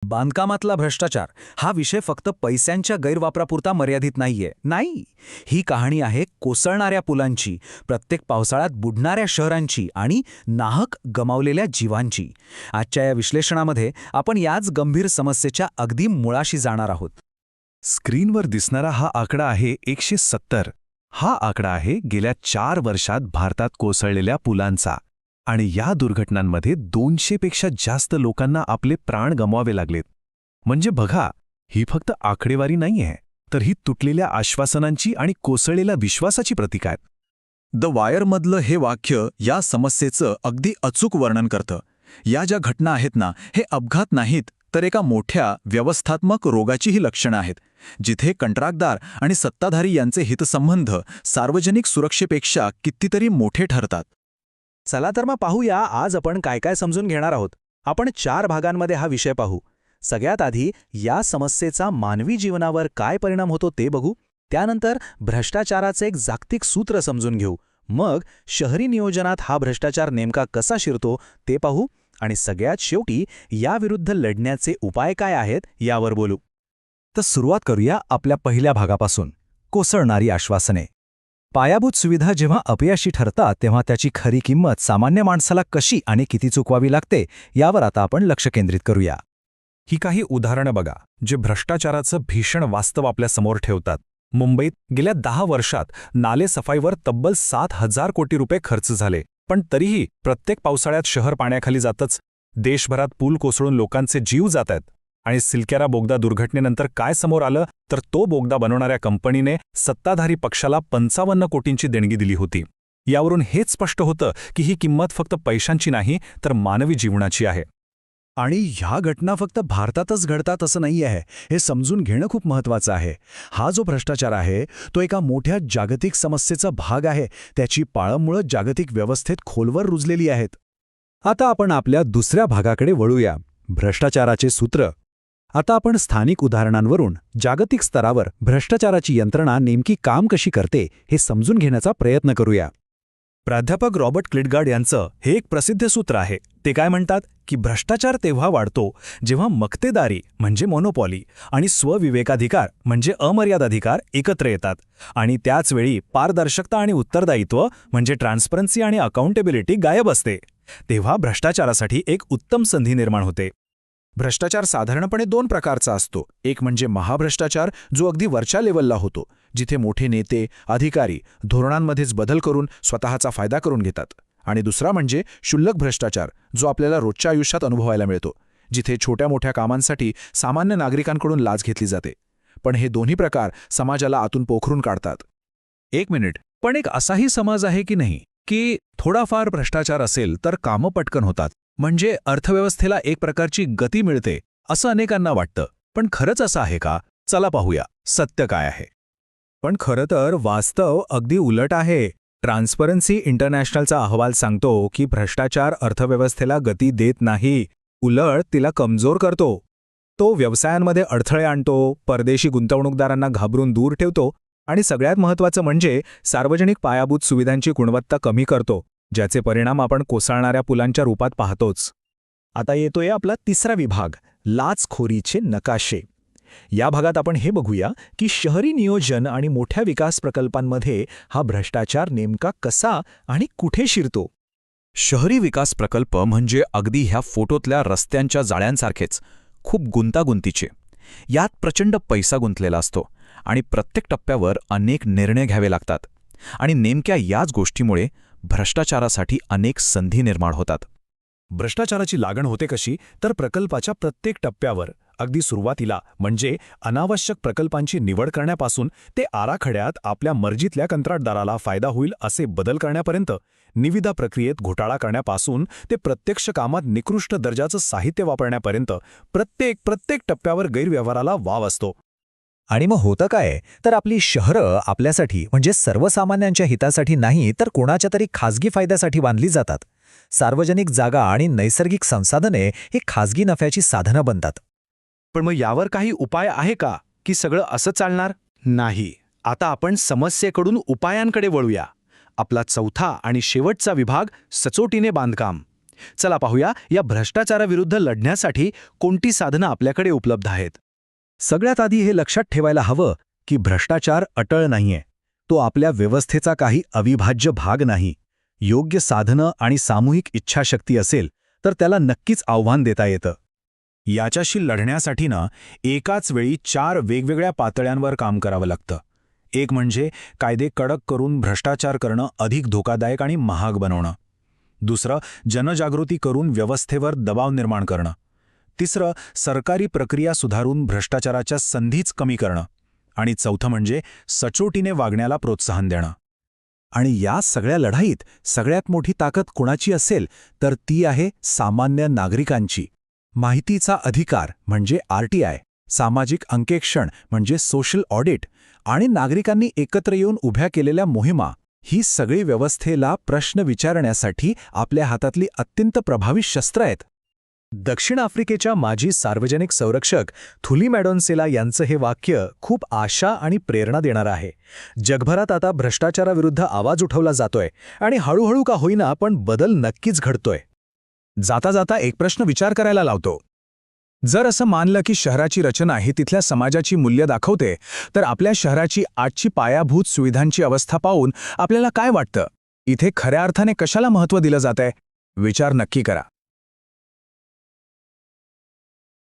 बांधकामातला भ्रष्टाचार हा विषय फक्त पैशांच्या गैरवापरापुरता मर्यादित नाहीये. नाही, ही कहाणी आहे कोसळणाऱ्या पुलांची, प्रत्येक पावसाळ्यात बुडणाऱ्या शहरांची आणि नाहक गमावलेल्या जीवांची. आजच्या या विश्लेषणामध्ये आपण याच गंभीर समस्येच्या अगदी मुळाशी जाणार आहोत. स्क्रीनवर दिसणारा हा आकडा आहे 170. हा आकडा आहे गेल्या 4 वर्षात भारतात कोसळलेल्या पुलांचा. आणि या दुर्घटनांमध्ये 200 पेक्षा जास्त लोकांना आपले प्राण गमवावे लागलेत. म्हणजे बघा, ही फक्त आकडेवारी नाहीये, तर ही तुटलेल्या आश्वासनांची आणि कोसळलेल्या विश्वासाची प्रतीक आहेत. द वायरमधलं हे वाक्य या समस्येचं अगदी अचूक वर्णन करतं. या ज्या घटना आहेत ना, हे अपघात नाहीत, तर एका मोठ्या व्यवस्थात्मक रोगाचीही लक्षणं आहेत, जिथे कंत्राटदार आणि सत्ताधारी यांचे हितसंबंध सार्वजनिक सुरक्षेपेक्षा कितीतरी मोठे ठरतात. चला तर मग पाहूया आज आपण काय काय समजून घेणार आहोत. आपण 4 भागांमध्ये हा विषय पाहू. सगळ्यात आधी या समस्येचा मानवी जीवनावर काय परिणाम होतो ते बघू. त्यानंतर भ्रष्टाचाराचे एक जागतिक सूत्र समजून घेऊ. मग शहरी नियोजनात हा भ्रष्टाचार नेमका कसा शिरतो ते पाहू. आणि सगळ्यात शेवटी याविरुद्ध लढण्याचे उपाय काय आहेत यावर बोलू. तर सुरुवात करूया आपल्या पहिल्या भागापासून, कोसळणारी आश्वासने. पायाभूत सुविधा जेव्हा अपयशी ठरतात तेव्हा त्याची खरी किंमत सामान्य माणसाला कशी आणि किती चुकवावी लागते यावर आता आपण लक्ष केंद्रित करूया. ही काही उदाहरणं बघा जे भ्रष्टाचाराचं भीषण वास्तव आपल्या समोर ठेवतात. मुंबईत गेल्या 10 वर्षात नाले सफाईवर तब्बल 7,000 कोटी रुपये खर्च झाले, पण तरीही प्रत्येक पावसाळ्यात शहर पाण्याखाली जातच. देशभरात पूल कोसळून लोकांचे जीव जात आहेत. आणि सिलकेरा बोगदा दुर्घटनेनंतर काय समोर आलं तर तो बोगदा बनवणाऱ्या कंपनीने सत्ताधारी पक्षाला 55 कोटींची देणगी दिली होती. यावरून हेच स्पष्ट होतं की ही किंमत फक्त पैशांची नाही तर मानवी जीवनाची आहे. आणि ह्या घटना फक्त भारतातच घडतात असं नाही आहे, हे समजून घेणं खूप महत्त्वाचं आहे. हा जो भ्रष्टाचार आहे तो एका मोठ्या जागतिक समस्येचा भाग आहे. त्याची पाळंमुळं जागतिक व्यवस्थेत खोलवर रुजलेली आहेत. आता आपण आपल्या दुसऱ्या भागाकडे वळूया, भ्रष्टाचाराचे सूत्र. आता आपण स्थानिक उदाहरणांवरून जागतिक स्तरावर भ्रष्टाचाराची यंत्रणा नेमकी काम कशी करते हे समजून घेण्याचा प्रयत्न करूया. प्राध्यापक रॉबर्ट क्लिटगार्ड यांचं हे एक प्रसिद्ध सूत्र आहे. ते काय म्हणतात की भ्रष्टाचार तेव्हा वाढतो जेव्हा मक्तेदारी म्हणजे मोनोपॉली आणि स्वविवेकाधिकार म्हणजे अमर्यादाधिकार एकत्र येतात. आणि त्याचवेळी पारदर्शकता आणि उत्तरदायित्व म्हणजे ट्रान्सपरन्सी आणि अकाउंटेबिलिटी गायब असते. तेव्हा भ्रष्टाचारासाठी एक उत्तम संधी निर्माण होते. भ्रष्टाचार साधारणपणे 2 प्रकारचा असतो. एक म्हणजे महाभ्रष्टाचार, जो अगदी वरच्या लेवलला होतो, जिथे मोठे नेते, अधिकारी धोरणांमध्येच बदल करून स्वतःचा फायदा करून घेतात. आणि दुसरा म्हणजे क्षुल्लक भ्रष्टाचार, जो आपल्याला रोजच्या आयुष्यात अनुभवायला मिळतो, जिथे छोट्या मोठ्या कामांसाठी सामान्य नागरिकांकडून लाच घेतली जाते. पण हे दोन्ही प्रकार समाजाला आतून पोखरून काढतात. 1 मिनिट, पण एक असाही समाज आहे की नाही की थोडाफार भ्रष्टाचार असेल तर कामं पटकन होतात, म्हणजे अर्थव्यवस्थेला एक प्रकारची गती मिळते असं अनेकांना वाटतं. पण खरंच असं आहे का? चला पाहूया सत्य काय आहे. पण खरं तर वास्तव अगदी उलट आहे. ट्रान्सपरन्सी इंटरनॅशनलचा अहवाल सांगतो की भ्रष्टाचार अर्थव्यवस्थेला गती देत नाही, उलट तिला कमजोर करतो. तो व्यवसायांमध्ये अडथळे आणतो, परदेशी गुंतवणूकदारांना घाबरून दूर ठेवतो आणि सगळ्यात महत्त्वाचं म्हणजे सार्वजनिक पायाभूत सुविधांची गुणवत्ता कमी करतो, ज्याचे परिणाम आपण कोसळणाऱ्या पुलांच्या रूपात पाहतोच. आता येतोय आपला तिसरा विभाग, लाचखोरीचे नकाशे. या भागात आपण हे बघूया की शहरी नियोजन आणि मोठ्या विकास प्रकल्पांमध्ये हा भ्रष्टाचार नेमका कसा आणि कुठे शिरतो. शहरी विकास प्रकल्प म्हणजे अगदी ह्या फोटोतल्या रस्त्यांच्या जाळ्यांसारखेच, खूप गुंतागुंतीचे. यात प्रचंड पैसा गुंतलेला असतो आणि प्रत्येक टप्प्यावर अनेक निर्णय घ्यावे लागतात. आणि नेमक्या याच गोष्टीमुळे भ्रष्टाचारासाठी अनेक संधी निर्माण होतात. भ्रष्टाचाराची लागण होते कशी तर प्रकल्पाच्या प्रत्येक टप्प्यावर, अगदी सुरुवातीला म्हणजे अनावश्यक प्रकल्पांची निवड करण्यापासून ते आराखड्यात आपल्या मर्जीतल्या कंत्राटदाराला फायदा होईल असे बदल करण्यापर्यंत, निविदा प्रक्रियेत घोटाळा करण्यापासून ते प्रत्यक्ष कामात निकृष्ट दर्जाचं साहित्य वापरण्यापर्यंत प्रत्येक टप्प्यावर गैरव्यवहाराला वाव असतो. आणि मग होतं काय तर आपली शहरं आपल्यासाठी म्हणजे सर्वसामान्यांच्या हितासाठी नाही तर कोणाच्या तरी खासगी फायद्यासाठी बांधली जातात. सार्वजनिक जागा आणि नैसर्गिक संसाधने ही खासगी नफ्याची साधनं बनतात. पण मग यावर काही उपाय आहे का की सगळं असं चालणार नाही? आता आपण समस्येकडून उपायांकडे वळूया. आपला चौथा आणि शेवटचा विभाग, सचोटीने बांधकाम. चला पाहूया या भ्रष्टाचाराविरुद्ध लढण्यासाठी कोणती साधनं आपल्याकडे उपलब्ध आहेत. सगळ्यात आधी हे लक्षात ठेवायला हवं की भ्रष्टाचार अटळ नाहीये. तो आपल्या व्यवस्थेचा काही अविभाज्य भाग नाही. योग्य साधनं आणि सामूहिक इच्छाशक्ती असेल तर त्याला नक्कीच आव्हान देता येतं. याच्याशी लढण्यासाठी एकाच वेळी 4 वेगवेगळ्या पातळ्यांवर काम करावं लागतं. एक म्हणजे कायदे कडक करून भ्रष्टाचार करणं अधिक धोकादायक आणि महाग बनवणं. दुसरं, जनजागृती करून व्यवस्थेवर दबाव निर्माण करणं. तिसरं, सरकारी प्रक्रिया सुधारून भ्रष्टाचाराच्या संधीच कमी करणं. आणि चौथं म्हणजे सचोटीने वागण्याला प्रोत्साहन देणं. आणि या सगळ्या लढाईत सगळ्यात मोठी ताकद कुणाची असेल तर ती आहे सामान्य नागरिकांची. माहितीचा अधिकार म्हणजे RTI, सामाजिक अंकेक्षण म्हणजे सोशल ऑडिट आणि नागरिकांनी एकत्र येऊन उभ्या केलेल्या मोहिमा, ही सगळी व्यवस्थेला प्रश्न विचारण्यासाठी आपल्या हातातली अत्यंत प्रभावी शस्त्र आहेत. दक्षिण आफ्रिकेच्या माजी सार्वजनिक संरक्षक थुली मॅडोन्सेला यांचं हे वाक्य खूप आशा आणि प्रेरणा देणारं आहे. जगभरात आता भ्रष्टाचाराविरुद्ध आवाज उठवला जातोय आणि हळूहळू का होईना पण बदल नक्कीच घडतोय. जाता जाता एक प्रश्न विचार करायला लावतो. जर असं मानलं की शहराची रचना ही तिथल्या समाजाची मूल्य दाखवते, तर आपल्या शहराची आजची पायाभूत सुविधांची अवस्था पाहून आपल्याला काय वाटतं? इथे खऱ्या अर्थाने कशाला महत्त्व दिलं जातंय? विचार नक्की करा.